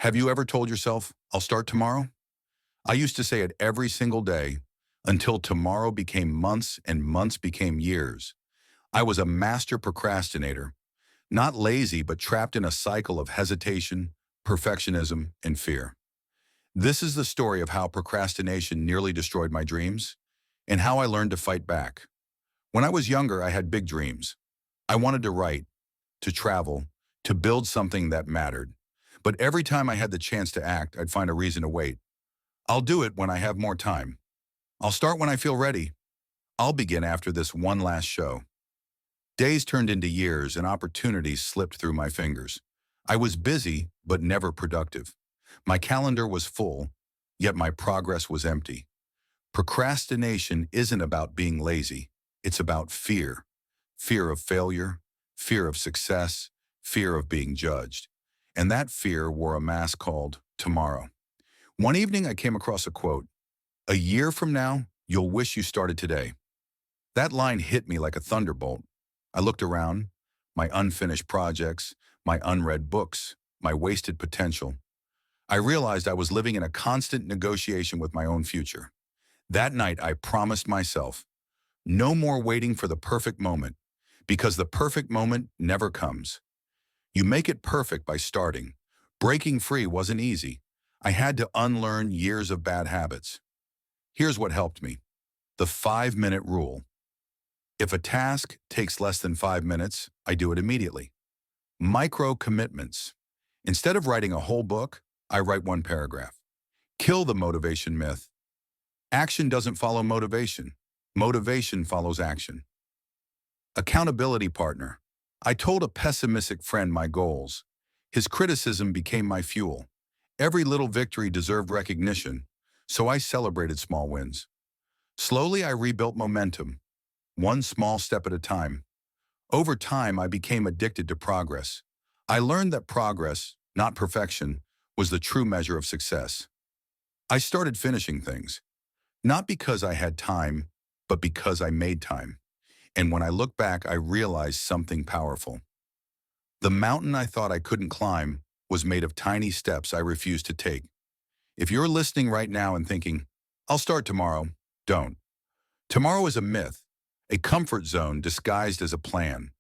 Have you ever told yourself, I'll start tomorrow? I used to say it every single day until tomorrow became months and months became years. I was a master procrastinator, not lazy, but trapped in a cycle of hesitation, perfectionism, and fear. This is the story of how procrastination nearly destroyed my dreams and how I learned to fight back. When I was younger, I had big dreams. I wanted to write, to travel, to build something that mattered. But every time I had the chance to act, I'd find a reason to wait. I'll do it when I have more time. I'll start when I feel ready. I'll begin after this one last show. Days turned into years and opportunities slipped through my fingers. I was busy, but never productive. My calendar was full, yet my progress was empty. Procrastination isn't about being lazy. It's about fear. Fear of failure, fear of success, fear of being judged. And that fear wore a mask called tomorrow. One evening I came across a quote, "A year from now, you'll wish you started today." That line hit me like a thunderbolt. I looked around, my unfinished projects, my unread books, my wasted potential. I realized I was living in a constant negotiation with my own future. That night I promised myself, no more waiting for the perfect moment, because the perfect moment never comes. You make it perfect by starting. Breaking free wasn't easy. I had to unlearn years of bad habits. Here's what helped me. The 5-minute rule. If a task takes less than 5 minutes, I do it immediately. Micro commitments. Instead of writing a whole book, I write one paragraph. Kill the motivation myth. Action doesn't follow motivation. Motivation follows action. Accountability partner. I told a pessimistic friend my goals. His criticism became my fuel. Every little victory deserved recognition, so I celebrated small wins. Slowly, I rebuilt momentum, one small step at a time. Over time, I became addicted to progress. I learned that progress, not perfection, was the true measure of success. I started finishing things, not because I had time, but because I made time. And when I look back, I realized something powerful. The mountain I thought I couldn't climb was made of tiny steps I refused to take. If you're listening right now and thinking, I'll start tomorrow, don't. Tomorrow is a myth, a comfort zone disguised as a plan.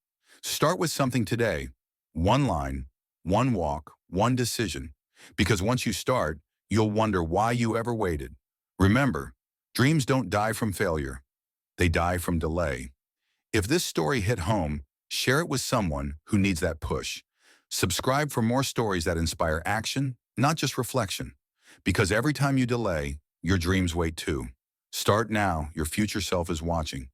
Start with something today, one line, one walk, one decision. Because once you start, you'll wonder why you ever waited. Remember, dreams don't die from failure. They die from delay. If this story hit home, share it with someone who needs that push. Subscribe for more stories that inspire action, not just reflection. Because every time you delay, your dreams wait too. Start now, your future self is watching.